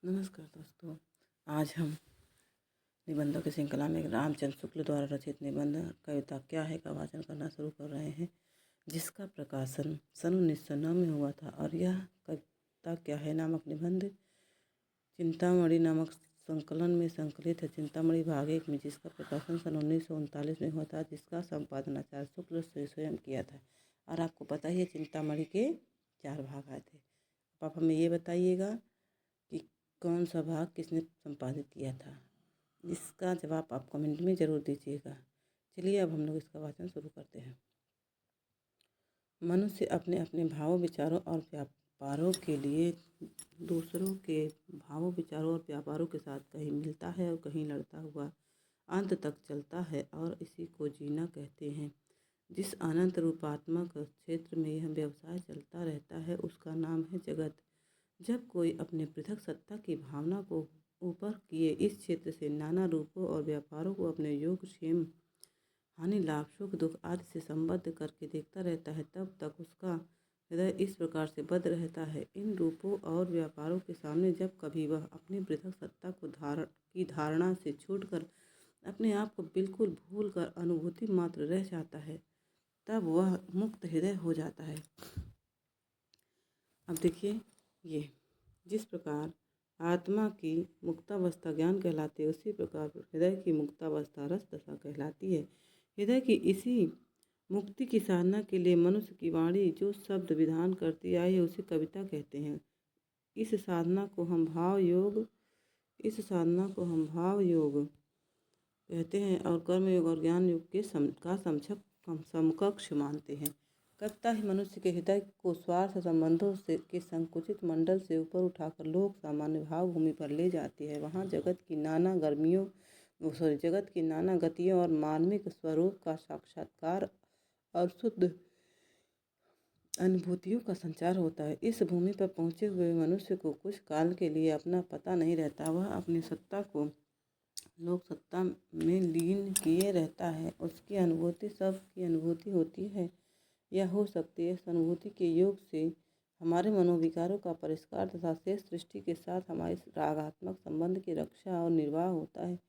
नमस्कार दोस्तों। आज हम निबंधों की श्रृंखला में रामचंद्र शुक्ल द्वारा रचित निबंध कविता क्या है का वाचन करना शुरू कर रहे हैं, जिसका प्रकाशन सन 1909 में हुआ था। और यह कविता क्या है नामक निबंध चिंतामणि नामक संकलन में संकलित है। चिंतामणि भाग 1 में, जिसका प्रकाशन सन 1939 में हुआ था, जिसका संपादन आचार्य शुक्ल से स्वयं किया था। और आपको पता ही है, चिंतामणि के 4 भाग आए थे। आप हमें ये बताइएगा कि कौन सा भाग किसने संपादित किया था। इसका जवाब आप कमेंट में ज़रूर दीजिएगा। चलिए अब हम लोग इसका वाचन शुरू करते हैं। मनुष्य अपने अपने भावों, विचारों और व्यापारों के लिए दूसरों के भावों, विचारों और व्यापारों के साथ कहीं मिलता है और कहीं लड़ता हुआ अंत तक चलता है, और इसी को जीना कहते हैं। जिस अनंत रूपात्मक क्षेत्र में यह व्यवसाय चलता रहता है, उसका नाम है जगत। जब कोई अपने पृथक सत्ता की भावना को ऊपर किए इस क्षेत्र से नाना रूपों और व्यापारों को अपने योग, क्षेम, हानि, लाभ, सुख, दुख आदि से संबद्ध करके देखता रहता है, तब तक उसका हृदय इस प्रकार से बद्ध रहता है। इन रूपों और व्यापारों के सामने जब कभी वह अपनी पृथक सत्ता को धारणा से छूटकर अपने आप को बिल्कुल भूल कर अनुभूति मात्र रह जाता है, तब वह मुक्त हृदय हो जाता है। अब देखिए, ये जिस प्रकार आत्मा की मुक्तावस्था ज्ञान कहलाती है, उसी प्रकार हृदय की मुक्तावस्था रस दशा कहलाती है। हृदय की इसी मुक्ति की साधना के लिए मनुष्य की वाणी जो शब्द विधान करती आई है, उसे कविता कहते हैं। इस साधना को हम भाव योग कहते हैं और कर्म योग और ज्ञान योग के समकक्ष मानते हैं। कविता ही मनुष्य के हृदय को स्वार्थ संबंधों से के संकुचित मंडल से ऊपर उठाकर लोक सामान्य भाव भूमि पर ले जाती है। वहाँ जगत की नाना गतियों और मार्मिक स्वरूप का साक्षात्कार और शुद्ध अनुभूतियों का संचार होता है। इस भूमि पर पहुँचे हुए मनुष्य को कुछ काल के लिए अपना पता नहीं रहता। वह अपनी सत्ता को लोक सत्ता में लीन किए रहता है। उसकी अनुभूति सबकी अनुभूति होती है या हो सकती है। इस अनुभूति के योग से हमारे मनोविकारों का परिष्कार तथा शेष सृष्टि के साथ हमारे रागात्मक संबंध की रक्षा और निर्वाह होता है।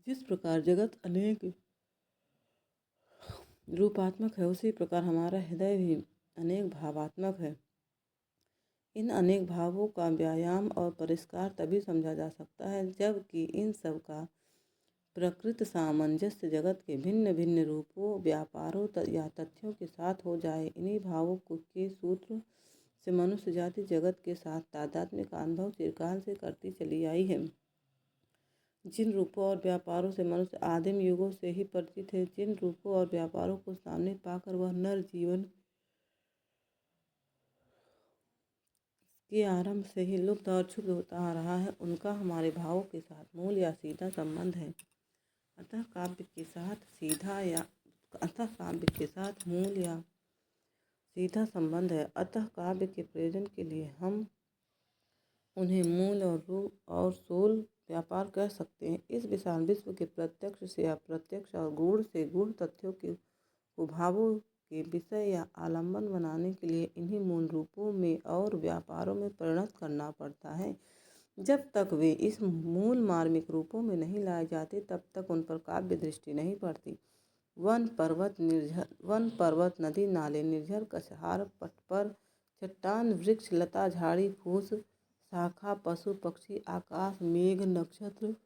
जिस प्रकार जगत अनेक रूपात्मक है, उसी प्रकार हमारा हृदय भी अनेक भावात्मक है। इन अनेक भावों का व्यायाम और परिष्कार तभी समझा जा सकता है जबकि इन सब का प्रकृत सामंजस्य जगत के भिन्न भिन्न रूपों, व्यापारों या तथ्यों के साथ हो जाए। इन्हीं भावों के सूत्र से मनुष्य जाति जगत के साथ तादात्म्य का अनुभव चिरकाल से करती चली आई है। जिन रूपों और व्यापारों से मनुष्य आदिम युगों से ही परिचित है, जिन रूपों और व्यापारों को सामने पाकर वह नर जीवन के आरंभ से ही लुप्त और क्षुब्ध होता आ रहा है, उनका हमारे भावों के साथ मूल या सीधा संबंध है। अतः काव्य के साथ मूल या सीधा संबंध है। अतः काव्य के प्रयोजन के लिए हम उन्हें मूल और रूप और सोल व्यापार कह सकते हैं। इस विशाल विश्व के प्रत्यक्ष से अप्रत्यक्ष और गूढ़ से गूढ़ तथ्यों को भावों के विषय या आलम्बन बनाने के लिए इन्हीं मूल रूपों में और व्यापारों में परिणत करना पड़ता है। जब तक वे इस मूल मार्मिक रूपों में नहीं लाए जाते, तब तक उन पर काव्य दृष्टि नहीं पड़ती। वन पर्वत, नदी, नाले, निर्झर, कछार, पटपर, चट्टान, वृक्ष, लता, झाड़ी, फूस, शाखा, पशु, पक्षी, आकाश, मेघ, नक्षत्र,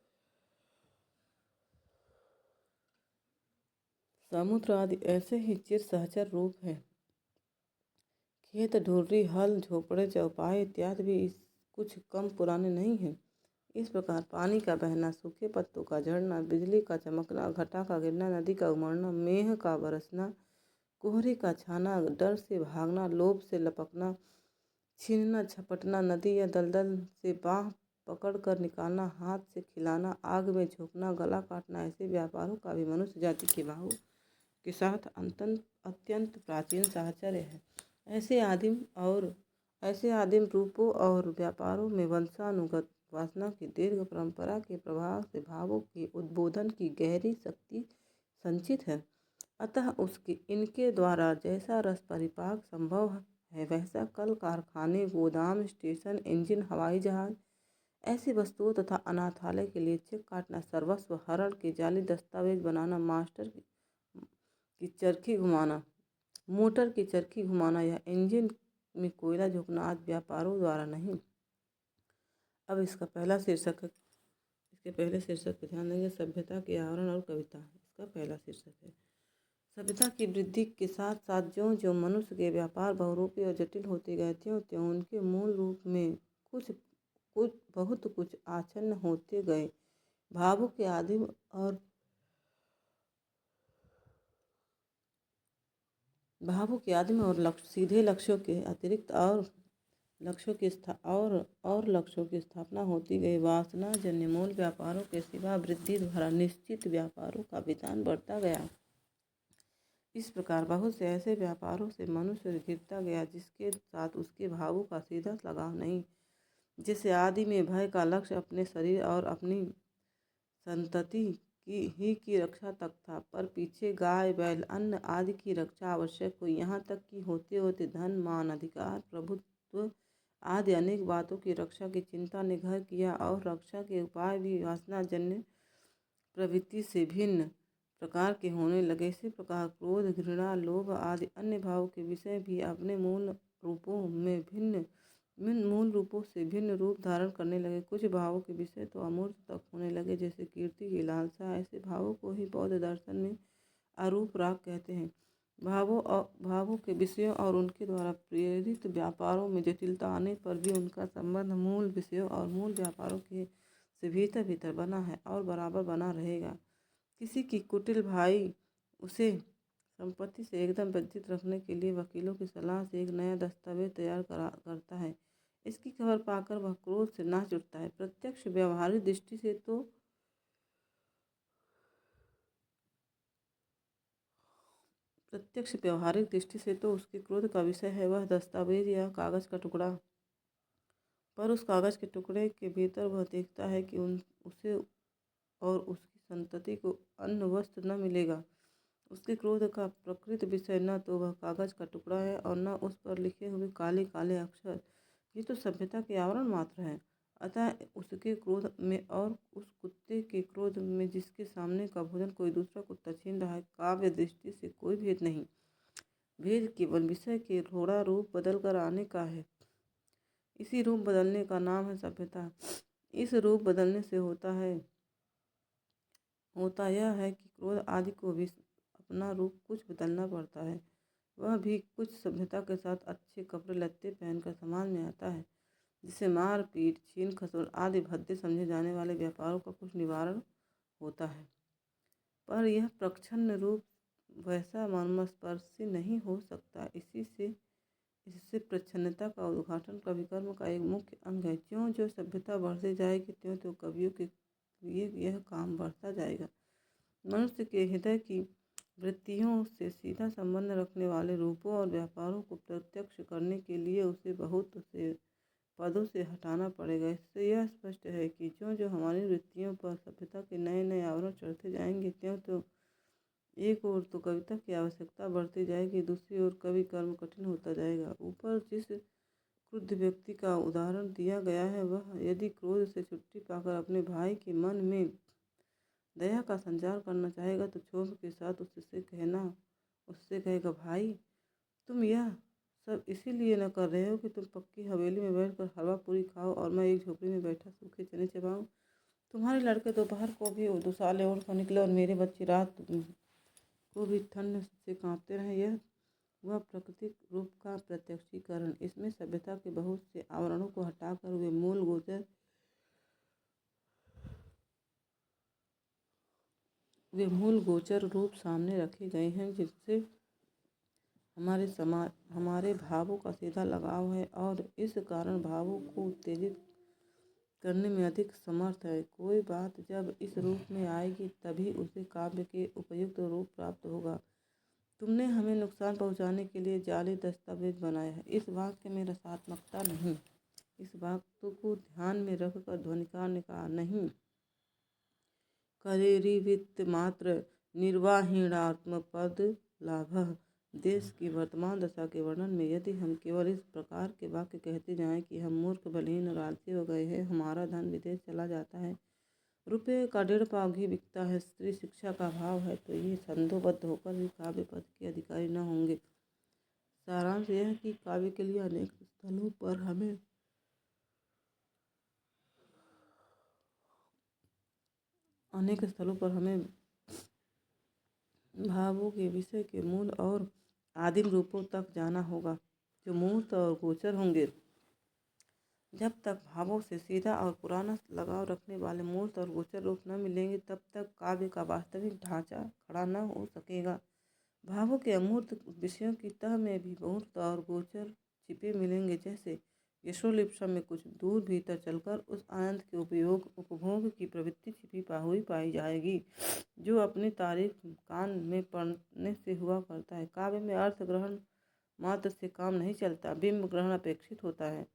समुद्र आदि ऐसे ही चिर सहचर रूप हैं। खेत, ढुर्री, हल, झोपड़े, चौपाए इत्यादि भी कुछ कम पुराने नहीं हैं। इस प्रकार पानी का बहना, सूखे पत्तों का झड़ना, बिजली का चमकना, घटा का गिरना, नदी का उमड़ना, मेघ का बरसना, कोहरे का छाना, डर से भागना, लोभ से लपकना, छीनना, झपटना, नदी या दलदल से बाँह पकड़ कर निकालना, हाथ से खिलाना, आग में झोंकना, गला काटना, ऐसे व्यापारों का भी मनुष्य जाति के भावों के साथ अत्यंत प्राचीन साहचर्य है। ऐसे आदिम रूपों और व्यापारों में वंशानुगत वासना की दीर्घ परंपरा के प्रभाव से भावों के उद्बोधन की गहरी शक्ति संचित है। अतः इनके द्वारा जैसा रस परिपाक संभव है, वैसा कल कारखाने, गोदाम, स्टेशन, इंजन, हवाई जहाज, ऐसी वस्तुओं तथा अनाथालय के लिए चेक काटना, सर्वस्व हरण के जाली दस्तावेज बनाना, की चरखी घुमाना मोटर की चरखी घुमाना या इंजन में कोयला झोंकना आदि व्यापारों द्वारा नहीं। अब इसके पहले शीर्षक पर ध्यान देंगे। सभ्यता के आवरण और कविता। इसका पहला शीर्षक है सभ्यता की वृद्धि के साथ साथ ज्यों ज्यों मनुष्य के व्यापार बहुरूपी और जटिल होते गए, त्यों त्यों उनके मूल रूप में बहुत कुछ आच्छन्न होते गए। भावों के आदिम और सीधे लक्ष्यों के अतिरिक्त और लक्ष्यों की स्थापना होती गई। वासना जन्य मूल व्यापारों के सिवा वृद्धि द्वारा निश्चित व्यापारों का विधान बढ़ता गया। इस प्रकार बहुत से ऐसे व्यापारों से मनुष्य घिरता गया जिसके साथ उसके भावों का सीधा लगाव नहीं। जैसे आदि में भय का लक्ष्य अपने शरीर और अपनी संतति की रक्षा तक था, पर पीछे गाय बैल अन्न आदि की रक्षा आवश्यक हुई। यहाँ तक कि होते होते धन मान अधिकार प्रभुत्व आदि अनेक बातों की रक्षा की चिंता ने घर किया और रक्षा के उपाय भी वासनाजन्य प्रवृत्ति से भिन्न प्रकार के होने लगे। इसी प्रकार क्रोध घृणा लोभ आदि अन्य भावों के विषय भी अपने मूल रूपों से भिन्न रूप धारण करने लगे। कुछ भावों के विषय तो अमूर्त तक होने लगे, जैसे कीर्ति की लालसा। ऐसे भावों को ही बौद्ध दर्शन में अरूप राग कहते हैं। भावों के विषयों और उनके द्वारा प्रेरित व्यापारों में जटिलता आने पर भी उनका संबंध मूल विषयों और मूल व्यापारों के से भीतर भीतर बना है और बराबर बना रहेगा। किसी की कुटिल भाई उसे संपत्ति से एकदम वंचित रखने के लिए वकीलों की सलाह से एक नया दस्तावेज तैयार करता है। इसकी खबर पाकर वह क्रोध से नाच उठता है। प्रत्यक्ष व्यवहारिक दृष्टि से तो उसके क्रोध का विषय है वह दस्तावेज या कागज का टुकड़ा, पर उस कागज के टुकड़े के भीतर वह देखता है कि उसे और उसकी संतति को अन्न वस्त्र न मिलेगा। उसके क्रोध का प्रकृत विषय न तो वह कागज का टुकड़ा है और न उस पर लिखे हुए काले काले अक्षर। ये तो सभ्यता के आवरण मात्र है। अतः उसके क्रोध में और उस कुत्ते के क्रोध में जिसके सामने का भोजन कोई दूसरा कुत्ता छीन रहा है, काव्य दृष्टि से कोई भेद नहीं। भेद केवल विषय के थोड़ा रूप बदल कर आने का है। इसी रूप बदलने का नाम है सभ्यता। इस रूप बदलने से होता यह है कि क्रोध आदि को भी अपना रूप कुछ बदलना पड़ता है। वह भी कुछ सभ्यता के साथ अच्छे कपड़े लत्ते पहनकर समाज में आता है, जिससे मार पीट छीन खसोल आदि भद्दे समझे जाने वाले व्यापारों का कुछ निवारण होता है। पर यह प्रच्छन्न रूप वैसा मर्मस्पर्शी नहीं हो सकता। इससे प्रच्छन्नता का उद्घाटन कविकर्म का एक मुख्य अंग है। ज्यों ज्यों सभ्यता बढ़ती जाएगी त्यों त्यों कवियों के लिए यह काम बढ़ता जाएगा। मनुष्य के हृदय की वृत्तियों से सीधा संबंध रखने वाले रूपों और व्यापारों को प्रत्यक्ष करने के लिए उसे बहुत से पदों से हटाना पड़ेगा। इससे यह स्पष्ट है कि ज्यों ज्यों हमारी वृत्तियों पर सभ्यता के नए नए आवरण चढ़ते जाएंगे, त्यों त्यों एक ओर तो कविता की आवश्यकता बढ़ती जाएगी, दूसरी ओर कवि कर्म कठिन होता जाएगा। ऊपर जिस क्रुद्ध व्यक्ति का उदाहरण दिया गया है, वह यदि क्रोध से छुट्टी पाकर अपने भाई के मन में दया का संचार करना चाहेगा तो क्षोभ के साथ उससे कहेगा, भाई तुम यह सब इसीलिए न कर रहे हो कि तुम पक्की हवेली में बैठकर हलवा पूरी खाओ और मैं एक झोपड़ी में बैठा सूखे चने चबाऊं। तुम्हारे लड़के दोपहर को भी दुसाले ओढ़ कर निकले और मेरे बच्चे रात को भी ठंड से कांपते रहे। यह वह प्राकृतिक रूप का प्रत्यक्षीकरण। इसमें सभ्यता के बहुत से आवरणों को हटाकर वे मूल गोचर रूप सामने रखे गए हैं, जिससे हमारे भावों का सीधा लगाव है और इस कारण भावों को उत्तेजित करने में अधिक समर्थ है। कोई बात जब इस रूप में आएगी तभी उसे काव्य के उपयुक्त रूप प्राप्त होगा। तुमने हमें नुकसान पहुंचाने के लिए जाली दस्तावेज बनाया है। इस वाक्य में रसात्मकता नहीं। इस वाक्य को ध्यान में रखकर ध्वनिकार ने कहा, नहीं करेरिवित्त मात्र निर्वाहीणात्म पद लाभ देश की वर्तमान दशा के वर्णन में यदि हम केवल इस प्रकार के वाक्य कहते जाएं कि हम मूर्ख, बलहीन और आलसी हो गए हैं, हमारा धन विदेश चला जाता है, रुपये का 1.5 पाव घी बिकता है, स्त्री शिक्षा का अभाव है, तो ये संदोबद्ध होकर भी काव्य पद के अधिकारी न होंगे। सारांश यह है कि काव्य के लिए अनेक स्थलों पर हमें भावों के विषय के मूल और आदिम रूपों तक जाना होगा, जो मूर्त और गोचर होंगे। जब तक भावों से सीधा और पुराना लगाव रखने वाले मूर्त और गोचर रूप न मिलेंगे, तब तक काव्य का वास्तविक ढांचा खड़ा न हो सकेगा। भावों के अमूर्त विषयों की तह में भी मूर्त और गोचर छिपे मिलेंगे, जैसे यशोलिप्सा में कुछ दूर भीतर चलकर उस आनंद के उपभोग की प्रवृत्ति छिपी हुई पाई जाएगी, जो अपनी तारीफ कान में पड़ने से हुआ करता है। काव्य में अर्थ ग्रहण मात्र से काम नहीं चलता, बिंब ग्रहण अपेक्षित होता है।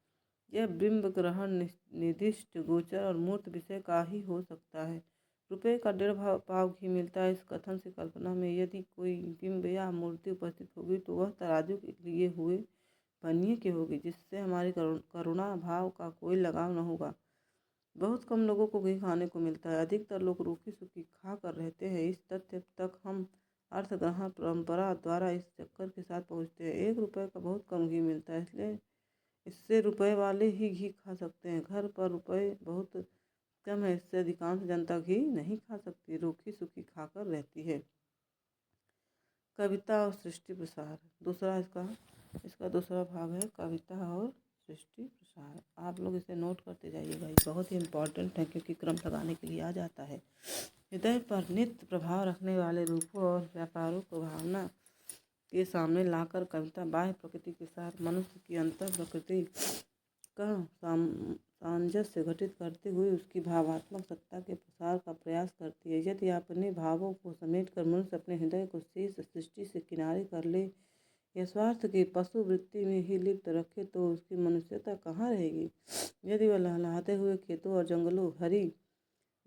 यह बिंब ग्रहण निर्दिष्ट, गोचर और मूर्त विषय का ही हो सकता है। रुपये का 1.5 पाव घी मिलता है, इस कथन से कल्पना में यदि कोई बिंब या मूर्ति उपस्थित होगी तो वह तराजू के लिए हुए बनिए की होगी, जिससे हमारी करुणा भाव का कोई लगाव न होगा। बहुत कम लोगों को घी खाने को मिलता है, अधिकतर लोग रूखी सूखी खा कर रहते हैं। इस तथ्य तक हम अर्थ ग्रहण परंपरा द्वारा इस चक्कर के साथ पहुँचते हैं। 1 रुपये का बहुत कम घी मिलता है, इसलिए इससे रुपए वाले ही घी खा सकते हैं। घर पर रुपए बहुत कम है, इससे अधिकांश जनता घी नहीं खा सकती, रूखी सूखी खाकर रहती है। कविता और सृष्टि प्रसार इसका दूसरा भाग है कविता और सृष्टि प्रसार। आप लोग इसे नोट करते जाइएगा, ये बहुत ही इम्पोर्टेंट है क्योंकि क्रम लगाने के लिए आ जाता है। हृदय पर नित्य प्रभाव रखने वाले रूपों और व्यापारों को भावना के सामने लाकर कविता बाह्य प्रकृति के साथ मनुष्य की अंतर प्रकृति का सामंजस्य घटित करते हुए उसकी भावात्मक सत्ता के प्रसार का प्रयास करती है। यदि अपने भावों को समेटकर मनुष्य अपने हृदय को शेष सृष्टि से किनारे कर ले या स्वार्थ की पशु वृत्ति में ही लिप्त रखे, तो उसकी मनुष्यता कहाँ रहेगी। यदि वह लहलहाते हुए खेतों और जंगलों, हरी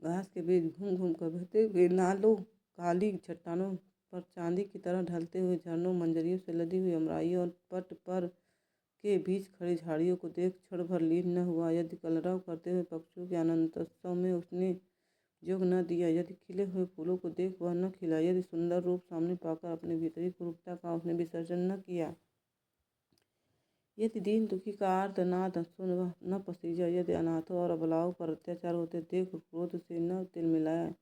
घास के बीच घूम घूम कर बहते हुए नालों, काली चट्टानों पर चांदी की तरह ढलते हुए झरनों, मंजरियों से लदी हुई अमराइयों और पट पर के बीच खड़ी झाड़ियों को देख क्षण भर लीन न हुआ, यदि कलरव करते हुए पक्षियों के आनंदोत्सव में उसने योग न दिया, यदि खिले हुए फूलों को देख वह न खिला, यदि सुंदर रूप सामने पाकर अपने भीतरी कुरूपता का उसने विसर्जन न किया, यदि दीन दुखी का आर्तनाद सुन वह न पसीजा, यदि अनाथों और अबलाओं पर अत्याचार होते देख क्रोध से न तिलमिलाया,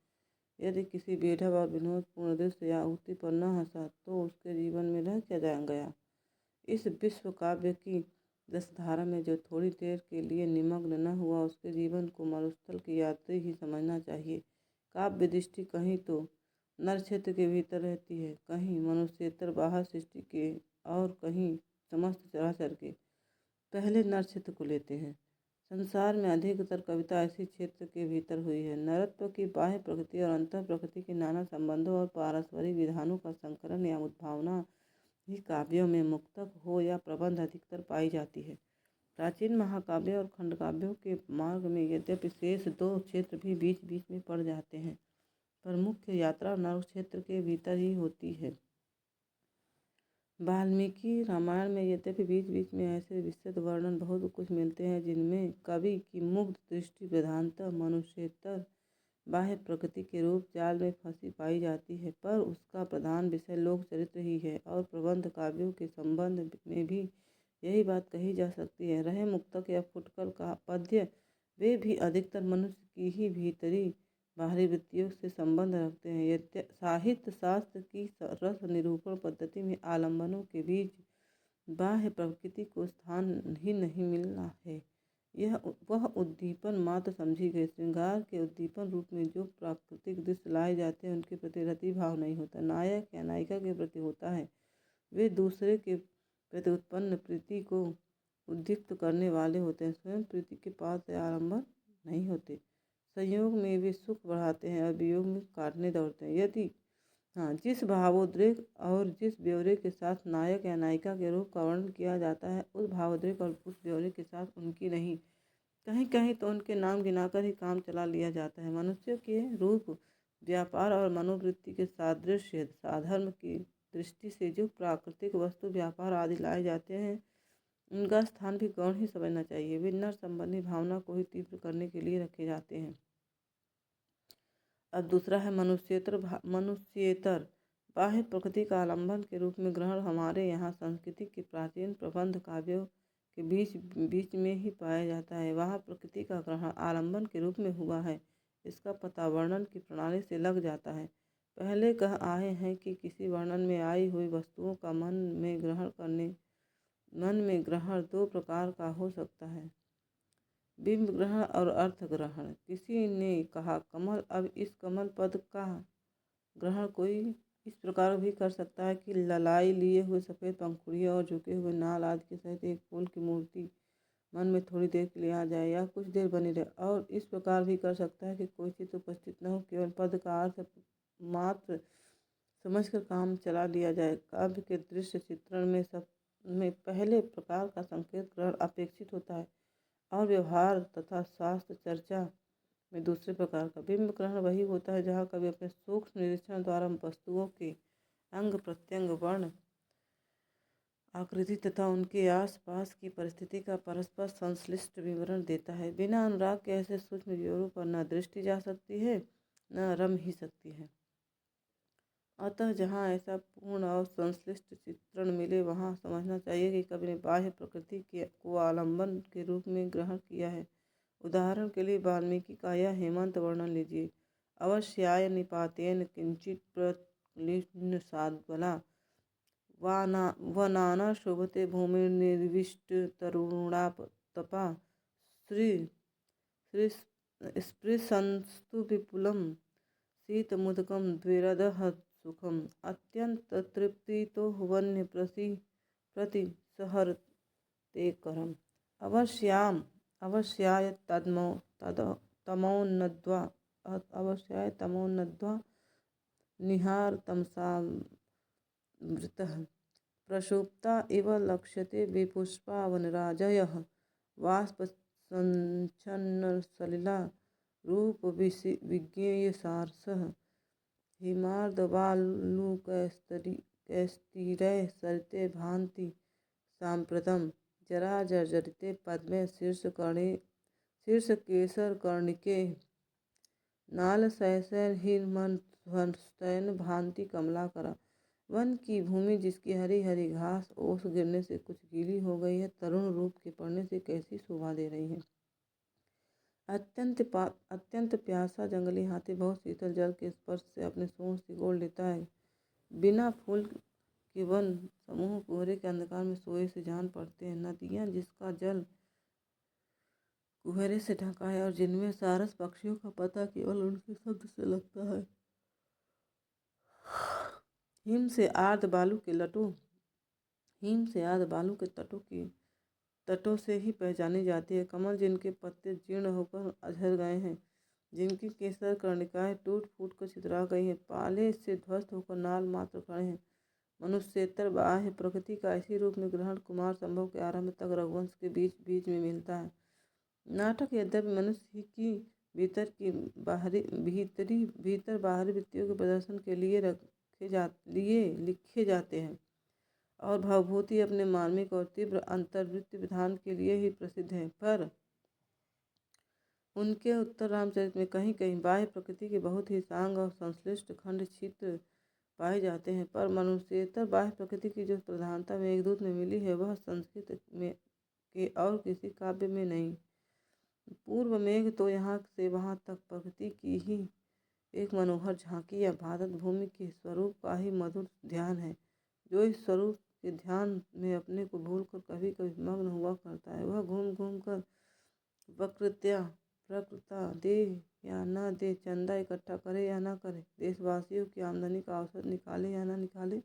यदि किसी बेढब और विनोदपूर्ण दृश्य या उक्ति पर न हंसा, तो उसके जीवन में रह क्या गया। इस विश्व काव्य की रसधारा में जो थोड़ी देर के लिए निमग्न न हुआ, उसके जीवन को मरुस्थल की यात्री ही समझना चाहिए। काव्य दृष्टि कहीं तो नर क्षेत्र के भीतर रहती है, कहीं मनुष्येतर बाहर सृष्टि के, और कहीं समस्त चराचर के। पहले नर क्षेत्र को लेते हैं। संसार में अधिकतर कविता ऐसी क्षेत्र के भीतर हुई है। नरत्व की बाह्य प्रकृति और अंतः प्रकृति के नाना संबंधों और पारस्परिक विधानों का संकलन या उद्भावना ही काव्यों में मुक्तक हो या प्रबंध अधिकतर पाई जाती है। प्राचीन महाकाव्य और खंडकाव्यों के मार्ग में यद्यपि शेष 2 क्षेत्र भी बीच बीच में पड़ जाते हैं, पर मुख्य यात्रा नर क्षेत्र के भीतर ही होती है। वाल्मीकि रामायण में यद्यपि बीच बीच में ऐसे विस्तृत वर्णन बहुत कुछ मिलते हैं जिनमें कवि की मुग्ध दृष्टि प्रधानतः मनुष्येतर बाह्य प्रकृति के रूप जाल में फंसी पाई जाती है, पर उसका प्रधान विषय लोक चरित्र ही है। और प्रबंध काव्यों के संबंध में भी यही बात कही जा सकती है। रहे मुक्तक या फुटकर का पद्य, वे भी अधिकतर मनुष्य की ही भीतरी बाहरी वृत्तियों से संबंध रखते हैं। साहित्य शास्त्र की रस निरूपण पद्धति में आलंबनों के बीच बाह्य प्रकृति को स्थान ही नहीं मिलना है। वह उद्दीपन मात्र समझी गई। श्रृंगार के उद्दीपन रूप में जो प्राकृतिक दृश्य लाए जाते हैं, उनके प्रति रति भाव नहीं होता, नायक या नायिका के प्रति होता है। वे दूसरे के प्रति उत्पन्न प्रीति को उद्दीप्त करने वाले होते हैं, स्वयं प्रीति के पास से आलंबन नहीं होते। संयोग में वे सुख बढ़ाते हैं और वियोग में काटने दौड़ते हैं। यदि जिस भावोद्रेक और जिस ब्यौरे के साथ नायक या नायिका के रूप का वर्णन किया जाता है, उस भावोद्रेक और उस ब्यौरे के साथ उनकी नहीं, कहीं कहीं तो उनके नाम गिनाकर ही काम चला लिया जाता है। मनुष्य के रूप, व्यापार और मनोवृत्ति के सादृश्य साधर्म की दृष्टि से जो प्राकृतिक वस्तु व्यापार आदि लाए जाते हैं उनका स्थान भी गौण ही समझना चाहिए। वे नर संबंधी भावना को ही तीव्र करने के लिए रखे जाते हैं। अब दूसरा है मनुष्येतर बाह्य प्रकृति का आलंबन के रूप में ग्रहण हमारे यहाँ संस्कृति के प्राचीन प्रबंध काव्यों के बीच बीच में ही पाया जाता है। वहाँ प्रकृति का ग्रहण आलंबन के रूप में हुआ है, इसका पता वर्णन की प्रणाली से लग जाता है। पहले कह आए हैं कि किसी वर्णन में आई हुई वस्तुओं का मन में ग्रहण दो प्रकार का हो सकता है, बिंब ग्रहण और अर्थ ग्रहण। किसी ने कहा कमल, अब इस कमल पद का ग्रहण कोई इस प्रकार भी कर सकता है कि ललाई लिए हुए सफ़ेद पंखुड़ियों और झुके हुए नाल आदि के सहित एक फूल की मूर्ति मन में थोड़ी देर के लिए आ जाए या कुछ देर बनी रहे। और इस प्रकार भी कर सकता है कि कोई चित्त उपस्थित न हो, केवल पद का अर्थ मात्र समझकर काम चला लिया जाए। काव्य के दृश्य चित्रण में पहले प्रकार का संकेत ग्रहण अपेक्षित होता है और व्यवहार तथा शास्त्र चर्चा में दूसरे प्रकार का। बिंब ग्रहण वही होता है जहाँ कवि अपने सूक्ष्म निरीक्षण द्वारा वस्तुओं के अंग प्रत्यंग, वर्ण, आकृति तथा उनके आसपास की परिस्थिति का परस्पर संश्लिष्ट विवरण देता है। बिना अनुराग के ऐसे सूक्ष्म विवरों पर न दृष्टि जा सकती है न रम ही सकती है। अतः जहाँ ऐसा पूर्ण और संश्लिष्ट चित्रण मिले वहाँ समझना चाहिए कि कवि ने बाह्य प्रकृति को आलंबन के रूप में ग्रहण किया है। उदाहरण के लिए वाल्मीकि का यह हेमंत वर्णन लीजिए। अवश्याय निपातेन किंचित प्रक्लिन्नसाद्बला वनाना शोभते भूमिर्निविष्ट तरुणापतपा स्पृशंस्तु विपुलं शीतमुदकं द्विरदः सुखम अत्यंत तृप्तितो वन्य प्रतिसहरते करम। अवश्याय तमोन्नद्वा निहारतमसावृतः प्रक्षुब्धा इव लक्ष्यते विपुष्पा वनराजयः वाष्पसञ्छन्नसलिला रूपविज्ञेयसारसः हिमार्दवालुकैस्तरैः सरिते भान्ति साम्प्रतं जराजर्जरिते पद्मे शीर्षकेशरकर्णिके नालशैशैर्हिमध्वस्तैर्न भान्ति कमलाकरा। वन की भूमि जिसकी हरी हरी घास ओस गिरने से कुछ गीली हो गई है, तरुण रूप के पड़ने से कैसी शोभा दे रही है। अत्यंत प्यासा जंगली हाथी बहुत शीतल जल के स्पर्श से अपने सूंड सिकोड़ लेता है। बिना फूल के वन समूह कोहरे के अंधकार में सोए से जान पड़ते हैं। नदियाँ जिसका जल कुहरे से ढका है और जिनमें सारस पक्षियों का पता केवल उनके शब्द से लगता है। हिम से आर्द्र बालू के तटों से ही पहचानी जाती है। कमल जिनके पत्ते जीर्ण होकर अझर गए हैं, जिनकी केसर कर्णिकाएं टूट फूट कर छितरा गई हैं, पाले से ध्वस्त होकर नाल मात्र खड़े हैं। मनुष्येतर बाह्य प्रकृति का इसी रूप में ग्रहण कुमार संभव के आरंभ तक रघुवंश के बीच बीच में मिलता है। नाटक यद्यपि मनुष्य की भीतर बाहरी वृत्तियों के प्रदर्शन के लिए लिखे जाते हैं और भावभूति अपने मार्मिक और तीव्र अंतर्वृत्ति विधान के लिए ही प्रसिद्ध है, पर उनके उत्तर रामचरित में कहीं कहीं बाह्य प्रकृति के बहुत ही सांग और संश्लिष्ट खंड चित्र पाए जाते हैं। पर मनुष्येतर बाह्य प्रकृति की जो प्रधानता मेघदूत में मिली है वह संस्कृत में के और किसी काव्य में नहीं। पूर्व मेघ तो यहाँ से वहाँ तक प्रकृति की ही एक मनोहर झांकी या भारत भूमि के स्वरूप का ही मधुर ध्यान है। जो इस स्वरूप के ध्यान में अपने को भूलकर कभी कभी मग्न हुआ करता है, वह घूम घूम कर प्रकृता दे या न दे, चंदा इकट्ठा करे या न करे, देशवासियों की आमदनी का अवसर निकाले या न निकाले,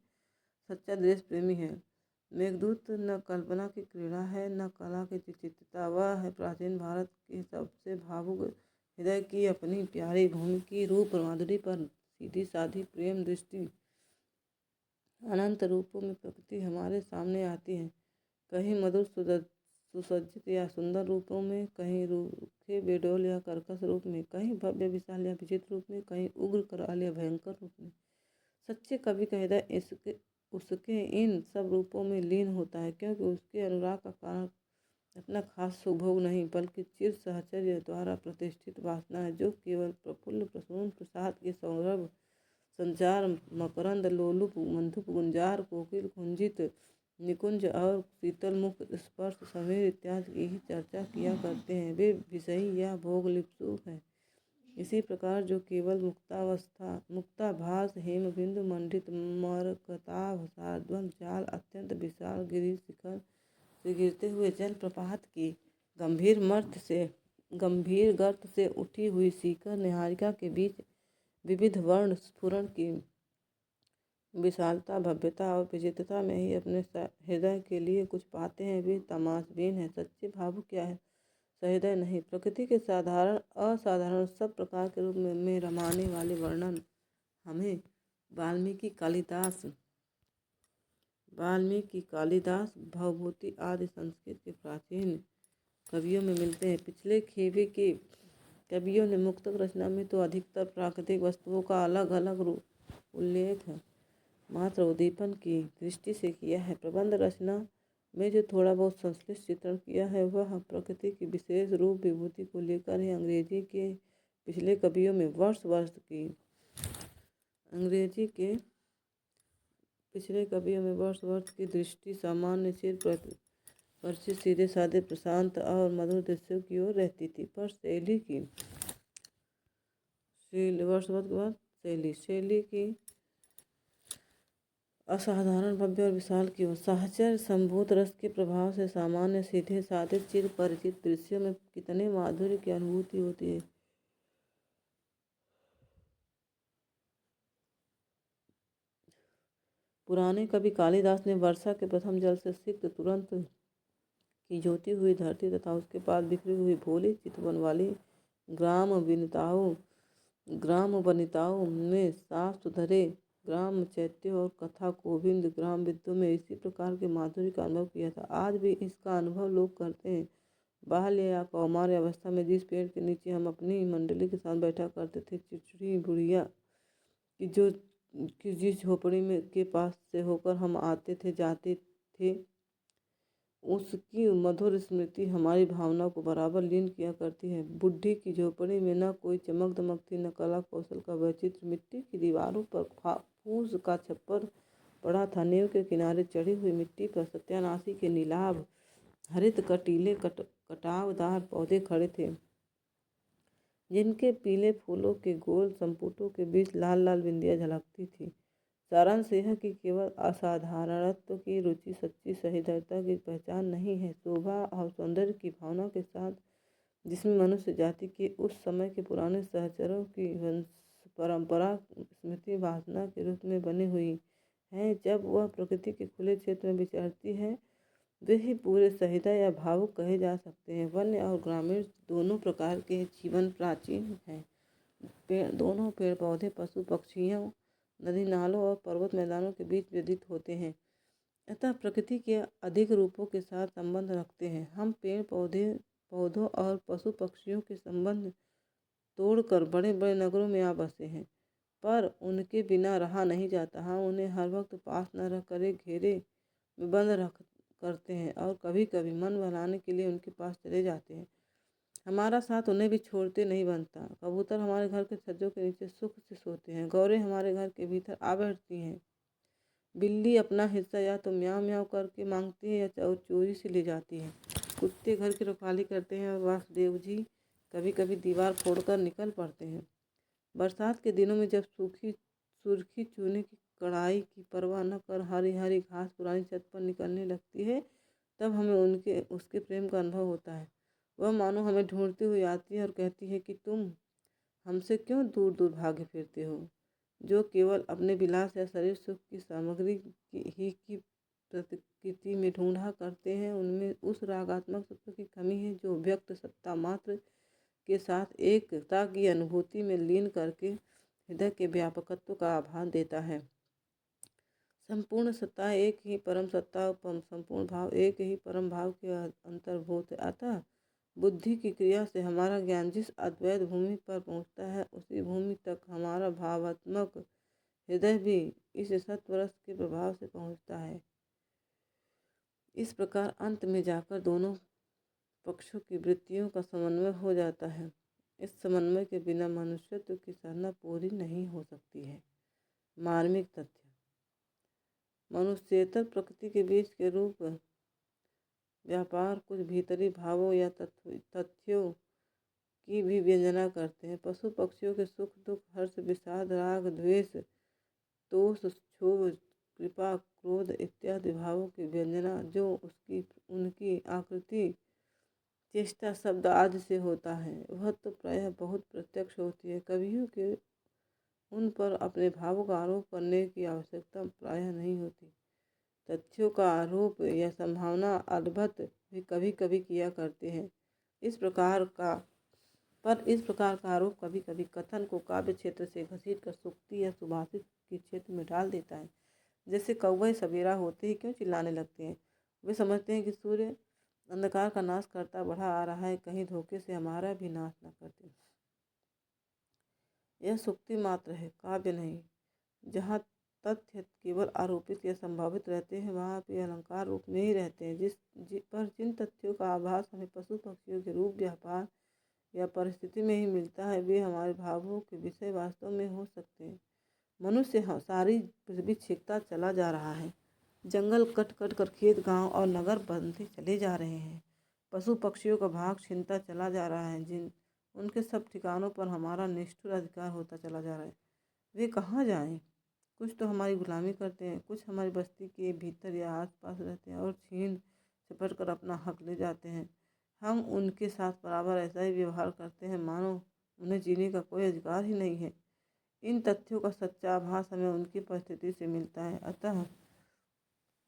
सच्चा देश प्रेमी है। मेघदूत न कल्पना की क्रीड़ा है न कला की चित्तता, वह है प्राचीन भारत के सबसे भावुक हृदय की अपनी प्यारी भूमि की रूप माधुरी पर सीधी साधी प्रेम दृष्टि। अनंत रूपों में प्रकृति हमारे सामने आती है, कहीं मधुर सुसज्जित या सुंदर रूपों में, कहीं रूखे बेडौल या कर्कश रूप में, कहीं भव्य विशाल या विचित्र रूप में, कहीं उग्र कराल या भयंकर रूप में। सच्चे कवि का हृदय उसके इन सब रूपों में लीन होता है, क्योंकि उसके अनुराग का कारण अपना खास सुभोग नहीं बल्कि चिर सहचर्य द्वारा प्रतिष्ठित वासना है, जो केवल प्रफुल्ल प्रसून प्रसाद के सौरभ संचार मकरंद लोलुप मंधुप गुंजार कोकिल कुंजित निकुंज और शीतल मुख स्पर्श समीर इत्यादि की ही चर्चा किया करते हैं। वे विषयी या भोग लिप्सु हैं। इसी प्रकार जो केवल मुक्ताभास हेम बिंदु मंडित मरकताभ सारध्वज जाल अत्यंत विशाल गिरि शिखर से गिरते हुए जल प्रपात की गंभीर गर्त से उठी हुई सीकर निहारिका के बीच विविध वर्ण स्फुरण की विशालता भव्यता और विचित्रता में ही अपने हृदय के लिए कुछ पाते हैं, वे तमाशबीन है। सच्चे भावुक क्या है? सहृदय नहीं, प्रकृति के साधारण असाधारण सब प्रकार के रूप में रमाने वाले वर्णन हमें वाल्मीकि कालिदास भवभूति आदि संस्कृत के प्राचीन कवियों में मिलते हैं। पिछले खेबे के कवियों ने मुक्तक रचना में तो अधिकतर प्राकृतिक वस्तुओं का अलग अलग उल्लेख मात्र उद्दीपन की दृष्टि से किया है। प्रबंध रचना में जो थोड़ा बहुत संश्लिष्ट चित्रण किया है वह प्रकृति की विशेष रूप विभूति को लेकर है। अंग्रेजी के पिछले कवियों में वर्ड्सवर्थ की दृष्टि सामान्य चिर परिचित सीधे साधे प्रशांत और मधुर दृश्यों की ओर रहती थी, पर शैली की असाधारण भव्य और विशाल की ओर साहचर्य संभूत रस के प्रभाव से सामान्य सीधे साधे चिर परिचित दृश्यों में कितने माधुर्य की अनुभूति होती है। पुराने कवि कालिदास ने वर्षा के प्रथम जल से सिक्त तुरंत की ज्योति हुई धरती तथा उसके पास बिखरी हुई भोली चितवन वाली ग्राम वनिताओं में साफ सुथरे ग्राम चैत्य और कथा गोविंद ग्राम विद्यों में इसी प्रकार के माधुर्य का अनुभव किया था। आज भी इसका अनुभव लोग करते हैं। बाल्य या कौमार्य अवस्था में जिस पेड़ के नीचे हम अपनी मंडली के साथ बैठा करते थे, चिड़चिड़ी बुढ़िया कि जिस झोपड़ी में के पास से होकर हम आते थे जाते थे, उसकी मधुर स्मृति हमारी भावना को बराबर लीन किया करती है। बुढ़ी की झोपड़ी में न कोई चमक दमक थी, न कला कौशल का वैचित्र। मिट्टी की दीवारों पर फूस का छप्पर पड़ा था। नींव के किनारे चढ़ी हुई मिट्टी पर सत्यानाशी के नीलाभ हरित कटीले कटावदार पौधे खड़े थे, जिनके पीले फूलों के गोल संपुटों के बीच लाल लाल बिंदियां झलकती थी। सारांश यह कि केवल असाधारणत्व की रुचि सच्ची सहृदयता की पहचान नहीं है। शोभा और सौंदर्य की भावना के साथ जिसमें मनुष्य जाति के उस समय के पुराने सहचरों की वंश परंपरा स्मृति वासना के रूप में बनी हुई है, जब वह प्रकृति के खुले क्षेत्र में विचरती है, वे ही पूरे सहृदय या भावुक कहे जा सकते हैं। वन्य और ग्रामीण दोनों प्रकार के जीवन प्राचीन हैं। दोनों पेड़ पौधे पशु पक्षियों नदी नालों और पर्वत मैदानों के बीच व्यतीत होते हैं, अतः प्रकृति के अधिक रूपों के साथ संबंध रखते हैं। हम पेड़ पौधों और पशु पक्षियों के संबंध तोड़कर बड़े बड़े नगरों में आ बसे हैं, पर उनके बिना रहा नहीं जाता। हम उन्हें हर वक्त पास न रख कर एक घेरे में बंद करते हैं और कभी कभी मन बहलाने के लिए उनके पास चले जाते हैं। हमारा साथ उन्हें भी छोड़ते नहीं बनता। कबूतर हमारे घर के छज्जों के नीचे सुख से सोते हैं, गौरें हमारे घर के भीतर आ बैठती हैं, बिल्ली अपना हिस्सा या तो म्याऊं म्याऊं करके मांगती है या चोरी से ले जाती है, कुत्ते घर की रखवाली करते हैं और वासुदेव जी कभी कभी दीवार फोड़कर निकल पड़ते हैं। बरसात के दिनों में जब सुर्खी चूने की कढ़ाई की परवाह न कर हरी हरी घास पुरानी छत पर निकलने लगती है, तब हमें उसके प्रेम का अनुभव होता है। वह मानो हमें ढूंढती हुई आती है और कहती है कि तुम हमसे क्यों दूर दूर भागे फिरते हो। जो केवल अपने विलास या शरीर सुख की सामग्री की प्रकृति में ढूंढा करते हैं, उनमें उस रागात्मक सत्व की कमी है जो व्यक्त सत्ता मात्र के साथ एकता की अनुभूति में लीन करके हृदय के व्यापकत्व का आभास देता है। संपूर्ण सत्ता एक ही परम सत्ता और संपूर्ण भाव एक ही परम भाव के अंतर्भूत है। अतः बुद्धि की क्रिया से हमारा ज्ञान जिस अद्वैत भूमि पर पहुँचता है, उसी भूमि तक हमारा भावात्मक हृदय भी इस सत्वरस के प्रभाव से पहुँचता है। इस प्रकार अंत में जाकर दोनों पक्षों की वृत्तियों का समन्वय हो जाता है। इस समन्वय के बिना मनुष्यत्व की साधना पूरी नहीं हो सकती है। मार्मिक तथ्य: मनुष्येतर प्रकृति के बीच के रूप व्यापार कुछ भीतरी भावों या तथ्यों की भी व्यंजना करते हैं। पशु पक्षियों के सुख दुख, हर्ष विषाद, राग द्वेष, तोष क्षोभ, कृपा क्रोध इत्यादि भावों की व्यंजना जो उनकी आकृति चेष्टा शब्द आदि से होता है, वह तो प्रायः बहुत प्रत्यक्ष होती है। कवियों के उन पर अपने भावों का आरोप करने की आवश्यकता प्रायः नहीं होती। तथ्यों का आरोप या संभावना अलबत्त भी कभी कभी किया करते हैं। इस प्रकार का आरोप कभी कभी कथन को काव्य क्षेत्र से घसीट कर सूक्ति या सुभाषित के क्षेत्र में डाल देता है। जैसे कौवे सवेरा होते ही क्यों चिल्लाने लगते हैं? वे समझते हैं कि सूर्य अंधकार का नाश करता बढ़ा आ रहा है, कहीं धोखे से हमारा भी नाश न कर दे। यह सूक्ति मात्र है, काव्य नहीं। जहाँ तथ्य केवल आरोपित या संभावित रहते हैं, वहाँ पे अलंकार रूप में ही रहते हैं। जिन तथ्यों का आभास हमें पशु पक्षियों के रूप व्यापार या परिस्थिति में ही मिलता है, वे हमारे भावों के विषय वास्तव में हो सकते हैं। मनुष्य सारी पृथ्वी छींकता चला जा रहा है। जंगल कट कट कर खेत गांव और नगर बनते चले जा रहे हैं। पशु पक्षियों का भाग छिनता चला जा रहा है। उनके सब ठिकानों पर हमारा निष्ठुर अधिकार होता चला जा रहा है। वे कहाँ जाएं? कुछ तो हमारी गुलामी करते हैं, कुछ हमारी बस्ती के भीतर या आसपास रहते हैं और छीन झपट कर अपना हक ले जाते हैं। हम उनके साथ बराबर ऐसा ही व्यवहार करते हैं मानो उन्हें जीने का कोई अधिकार ही नहीं है। इन तथ्यों का सच्चा आभास हमें उनकी परिस्थिति से मिलता है, अतः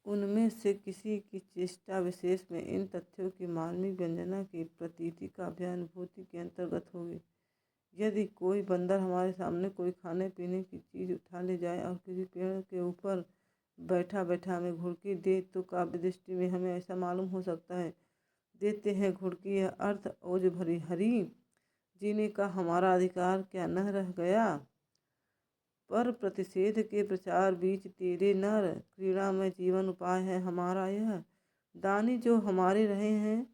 उनमें से किसी की चेष्टा विशेष में इन तथ्यों की मार्मिक व्यंजना की प्रतीति काव्य अनुभूति के अंतर्गत होगी। यदि कोई बंदर हमारे सामने कोई खाने पीने की चीज़ उठा ले जाए और किसी पेड़ के ऊपर बैठा बैठा हमें घुड़की दे, तो काव्य दृष्टि में हमें ऐसा मालूम हो सकता है, देते हैं घुड़की, यह अर्थ ओज भरी हरी, जीने का हमारा अधिकार क्या न रह गया? पर प्रतिषेध के प्रचार बीच तेरे नर, क्रीड़ा में जीवन उपाय है हमारा यह। दानी जो हमारे रहे हैं,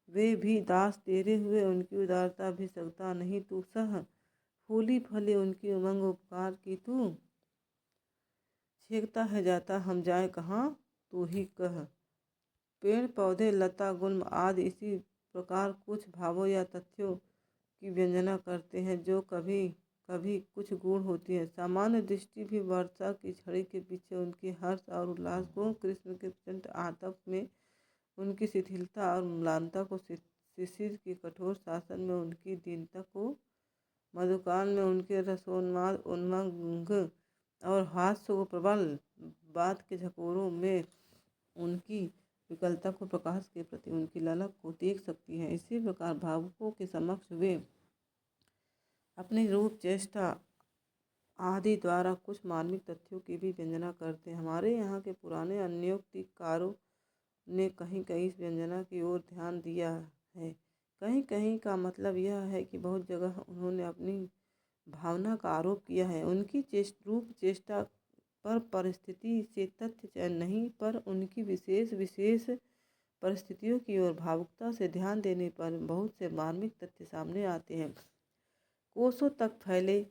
वे भी दास तेरे हुए, उनकी उदारता भी सकता नहीं तू सह। फूली फले उनकी उमंग उपकार की तू, छेकता है जाता हम जाए कहाँ, तू ही कह। पेड़ पौधे लता गुल्म आदि इसी प्रकार कुछ भावों या तथ्यों की व्यंजना करते हैं जो कभी कभी कुछ गूढ़ होती है। सामान्य दृष्टि भी वर्षा की छड़ी के पीछे उनके हर्ष और उल्लास को, कृष्ण के प्रचंड आतप में उनकी शिथिलता और म्लानता को, शिशिर के कठोर शासन में उनकी दीनता को, मधुकाल में उनके रसोन्माद उन्मंग और हास्य को, प्रबल बात के झकोरों में उनकी विकलता को, प्रकाश के प्रति उनकी ललक को देख सकती हैं। इसी प्रकार भावुकों के समक्ष वे अपनी रूप चेष्टा आदि द्वारा कुछ मार्मिक तथ्यों की भी व्यंजना करते हैं। हमारे यहाँ के पुराने अन्योक्तिकारों ने कहीं कहीं इस व्यंजना की ओर ध्यान दिया है। कहीं कहीं का मतलब यह है कि बहुत जगह उन्होंने अपनी भावना का आरोप किया है। उनकी रूप चेष्टा पर परिस्थिति से तथ्य चयन नहीं, पर उनकी विशेष परिस्थितियों की ओर भावुकता से ध्यान देने पर बहुत से मार्मिक तथ्य सामने आते हैं। कोसों तक फैले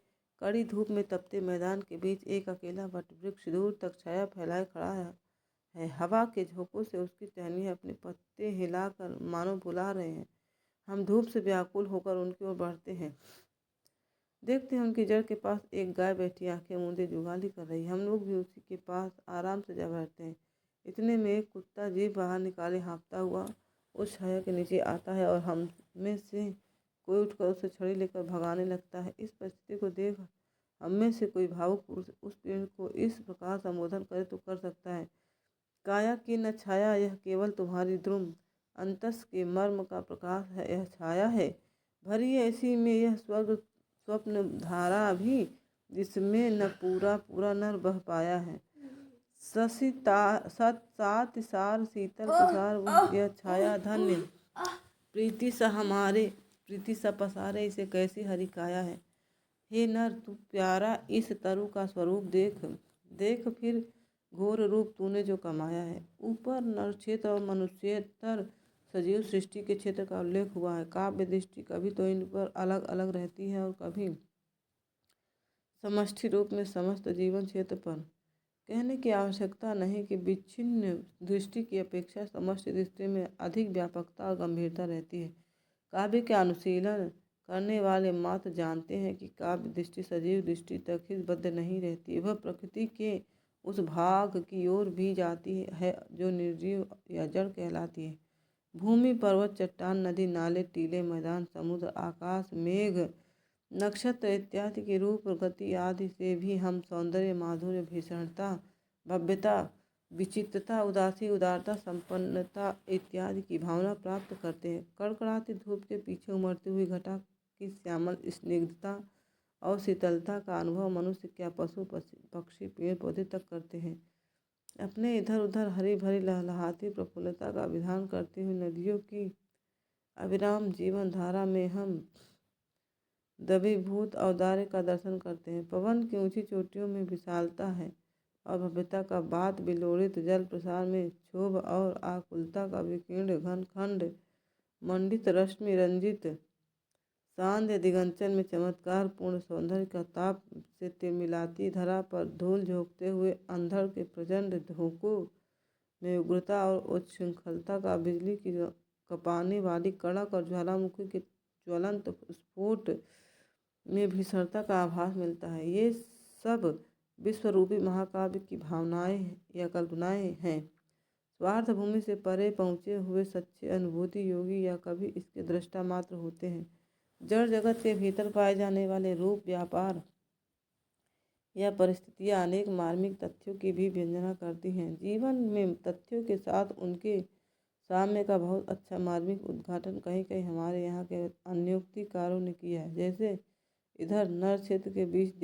कड़ी धूप में तपते मैदान के बीच एक अकेला वट वृक्ष दूर तक छाया फैलाए खड़ा है। हवा के झोंकों से उसकी टहनियाँ अपने पत्ते हिलाकर मानो बुला रहे हैं। हम धूप से व्याकुल होकर उनकी ओर बढ़ते हैं। देखते हैं उनकी जड़ के पास एक गाय बैठी आंखें मूंदे जुगाली कर रही। हम लोग भी उसी के पास आराम से जा बैठते हैं। इतने में एक कुत्ता जीभ बाहर निकाले हाँफता हुआ उस छाया के नीचे आता है और हम में से कोई उठकर उसे छड़ी लेकर भगाने लगता है। इस परिस्थिति को देख हम में से कोई भावुक पुरुष उस पेड़ को इस प्रकार संबोधन करे तो कर सकता है, काया की न छाया, यह केवल तुम्हारी द्रुम अंतस के मर्म का प्रकाश है। यह छाया है, भरी ऐसी में यह स्वर्ग स्वप्न धारा भी, जिसमें न पूरा नर बह पाया है। सात सार शीतल प्रसार, यह छाया धन्य, प्रीति सा पसारे, इसे कैसी हरी काया है। हे नर, तू प्यारा इस तरु का स्वरूप देख। देख फिर घोर रूप तूने जो कमाया है। ऊपर नर क्षेत्र और मनुष्येतर सजीव सृष्टि के क्षेत्र का उल्लेख हुआ है। काव्य दृष्टि कभी तो इन पर अलग अलग रहती है और कभी समष्टि रूप में समस्त जीवन क्षेत्र पर। कहने की आवश्यकता नहीं कि विच्छिन्न दृष्टि की अपेक्षा समष्टि दृष्टि में अधिक व्यापकता और गंभीरता रहती है। काव्य के अनुशीलन करने वाले मात्र जानते हैं कि काव्य दृष्टि सजीव दृष्टि तक ही बद्ध नहीं रहती, वह प्रकृति के उस भाग की ओर भी जाती है जो निर्जीव या जड़ कहलाती है। भूमि, पर्वत, चट्टान, नदी, नाले, टीले, मैदान, समुद्र, आकाश, मेघ, नक्षत्र इत्यादि के रूप, गति आदि से भी हम सौंदर्य, माधुर्य, भीषणता, भव्यता, विचित्रता, उदासी, उदारता, संपन्नता इत्यादि की भावना प्राप्त करते हैं। कड़कड़ाती धूप के पीछे उमड़ती हुई घटा की श्यामल स्निग्धता और शीतलता का अनुभव मनुष्य क्या पशु पक्षी पेड़ पौधे तक करते हैं। अपने इधर उधर हरी भरी लहलहाती प्रफुल्लता का विधान करती हुई नदियों की अविराम जीवन धारा में हम दवीभूत औदार्य का दर्शन करते हैं। पवन की ऊंची चोटियों में विशालता है और भव्यता का बात बिलोड़ित जल प्रसार में क्षोभ और आकुलता का विकीर्ण घन खंड मंडित रश्मि रंजित सांध्य दिगंचन में चमत्कार पूर्ण सौंदर्य का ताप से तिलमिलाती धरा पर धूल झोंकते हुए अंधड़ के प्रचंड धोखों में उग्रता और उच्छृंखलता का बिजली की कपाने वाली कड़क और ज्वालामुखी के ज्वलंत स्फोट में भीषणता का आभास मिलता है। ये सब विश्वरूपी महाकाव्य की भावनाएं या कल्पनाएं हैं। स्वार्थ भूमि से परे पहुँचे हुए सच्चे अनुभूति योगी या कभी इसके दृष्टा मात्र होते हैं। जड़ जगत के भीतर पाए जाने वाले रूप, व्यापार या परिस्थितियाँ अनेक मार्मिक तथ्यों की भी व्यंजना करती हैं। जीवन में तथ्यों के साथ उनके साम्य का बहुत अच्छा मार्मिक उद्घाटन कहीं कहीं हमारे यहाँ के अन्योक्तिकारों ने किया है। जैसे इधर नर क्षेत्र के बीच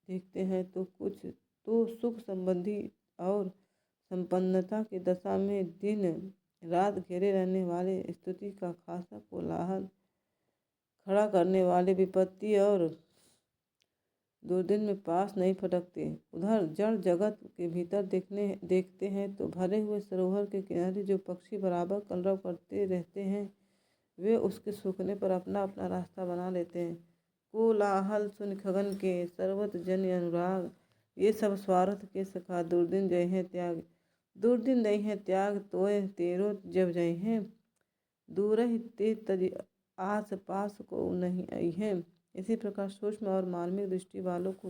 देखते हैं तो कुछ तो सुख संबंधी और संपन्नता की दशा में दिन रात घेरे रहने वाले स्तुति का खासा कोलाहल खड़ा करने वाले विपत्ति और दुर्दिन में पास नहीं फटकते। उधर जड़ जगत के भीतर देखते हैं तो भरे हुए सरोवर के किनारे जो पक्षी बराबर कलरव करते रहते हैं, वे उसके सूखने पर अपना अपना रास्ता बना लेते हैं। कोलाहल सुन खगन के सर्वत जन अनुराग, ये सब स्वार्थ के सखा दुर्दिन जय हैं त्याग। दुर्दिन नहीं है त्याग तोय तेरो जब जय हैं, दूर ही ते तज आस पास को नहीं आई है। इसी प्रकार सूक्ष्म और मार्मिक दृष्टि वालों को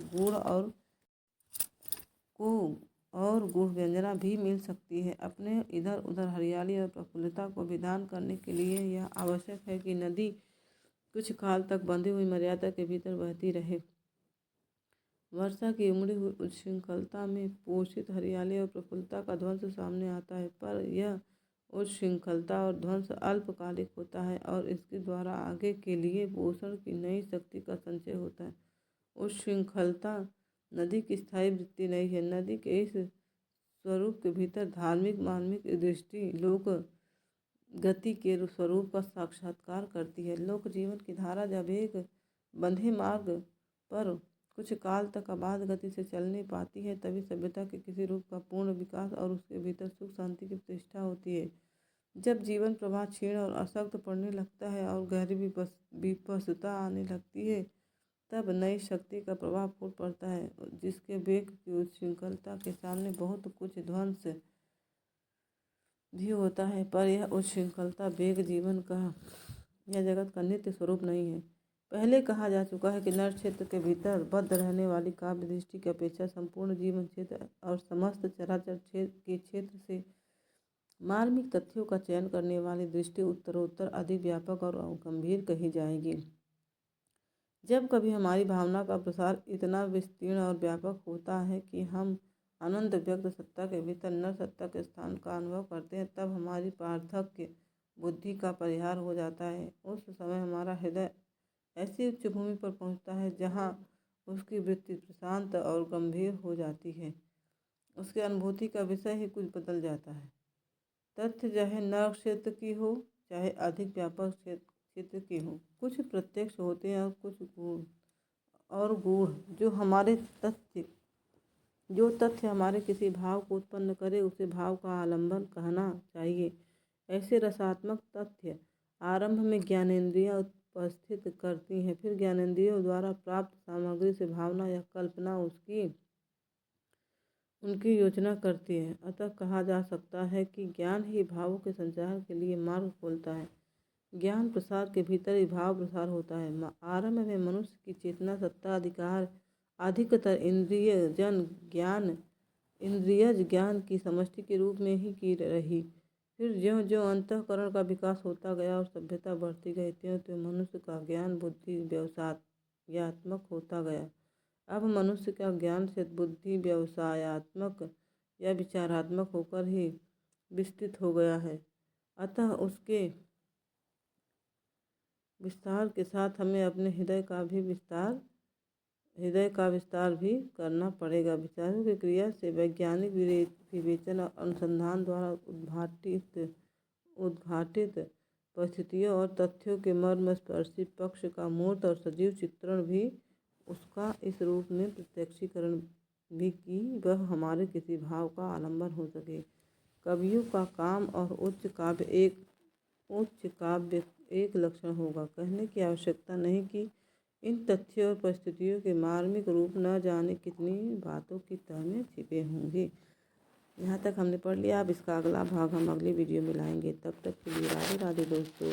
गूढ़ व्यंजना भी मिल सकती है। अपने इधर उधर हरियाली और प्रफुल्लता को विधान करने के लिए यह आवश्यक है कि नदी कुछ काल तक बंधी हुई मर्यादा के भीतर बहती रहे। वर्षा की उमड़ी हुई उच्छृंखलता में पोषित हरियाली और प्रफुल्लता का ध्वंस सामने आता है, पर यह उच्छृंखलता और ध्वंस अल्पकालिक होता है और इसके द्वारा आगे के लिए पोषण की नई शक्ति का संचय होता है। उच्छृंखलता नदी की स्थायी वृत्ति नहीं है। नदी के इस स्वरूप के भीतर धार्मिक मार्मिक दृष्टि लोक गति के स्वरूप का साक्षात्कार करती है। लोक जीवन की धारा जब एक बंधे मार्ग पर कुछ काल तक अबाध गति से चलने पाती है, तभी सभ्यता के किसी रूप का पूर्ण विकास और उसके भीतर सुख शांति की प्रतिष्ठा होती है। जब जीवन प्रवाह क्षीण और अशक्त पड़ने लगता है और गहरी विपस्सता आने लगती है, तब नई शक्ति का प्रवाह फूट पड़ता है, जिसके वेग की उच्छृंखलता के सामने बहुत कुछ ध्वंस भी होता है। पर यह उच्छृंखलता वेग जीवन का या जगत का नित्य स्वरूप नहीं है। पहले कहा जा चुका है कि नर क्षेत्र के भीतर बद्ध रहने वाली काव्य दृष्टि की अपेक्षा संपूर्ण जीवन क्षेत्र और समस्त चराचर के क्षेत्र से मार्मिक तथ्यों का चयन करने वाली दृष्टि उत्तरोत्तर अधिक व्यापक और गंभीर कही जाएगी। जब कभी हमारी भावना का प्रसार इतना विस्तीर्ण और व्यापक होता है कि हम अनंत व्यक्त सत्ता के भीतर नर सत्ता के स्थान का अनुभव करते हैं, तब हमारी पार्थक्य बुद्धि का परिहार हो जाता है। उस समय हमारा हृदय ऐसी उच्च भूमि पर पहुंचता है जहां उसकी वृत्ति प्रशांत और गंभीर हो जाती है। उसके अनुभूति का विषय ही कुछ बदल जाता है। तथ्य चाहे नर क्षेत्र की हो, चाहे अधिक व्यापक क्षेत्र की हो, कुछ प्रत्यक्ष होते हैं और कुछ गूढ़ और गूढ़। जो तथ्य हमारे किसी भाव को उत्पन्न करे उसे भाव का आलंबन कहना चाहिए। ऐसे रसात्मक तथ्य आरंभ में ज्ञानेंद्रियाँ उपस्थित करती हैं, फिर ज्ञानेंद्रियों द्वारा प्राप्त सामग्री से भावना या कल्पना उनकी योजना करती है। अतः कहा जा सकता है कि ज्ञान ही भावों के संचार के लिए मार्ग खोलता है। ज्ञान प्रसार के भीतर ही भाव प्रसार होता है। आरंभ में मनुष्य की चेतना सत्ता अधिकार अधिकतर इंद्रियज ज्ञान की समष्टि के रूप में ही की रही। फिर ज्यों ज्यों अंतःकरण का विकास होता गया और सभ्यता बढ़ती गई, त्यों त्यों मनुष्य का ज्ञान बुद्धि व्यवसायात्मक होता गया। अब मनुष्य का ज्ञान से बुद्धि व्यवसायात्मक या विचारात्मक होकर ही विस्तृत हो गया है। अतः उसके विस्तार के साथ हमें अपने हृदय का विस्तार भी करना पड़ेगा। विचारों की क्रिया से वैज्ञानिक विवेचन और अनुसंधान द्वारा उद्घाटित परिस्थितियों और तथ्यों के मर्मस्पर्शी पक्ष का मूर्त और सजीव चित्रण भी उसका इस रूप में प्रत्यक्षीकरण भी कि वह हमारे किसी भाव का आलंबन हो सके। कवियों का काम और उच्च काव्य एक लक्षण होगा। कहने की आवश्यकता नहीं कि इन तथ्यों और परिस्थितियों के मार्मिक रूप न जाने कितनी बातों की तह में छिपे होंगे। यहाँ तक हमने पढ़ लिया। अब इसका अगला भाग हम अगली वीडियो में लाएंगे। तब तक के लिए राधे राधे दोस्तों।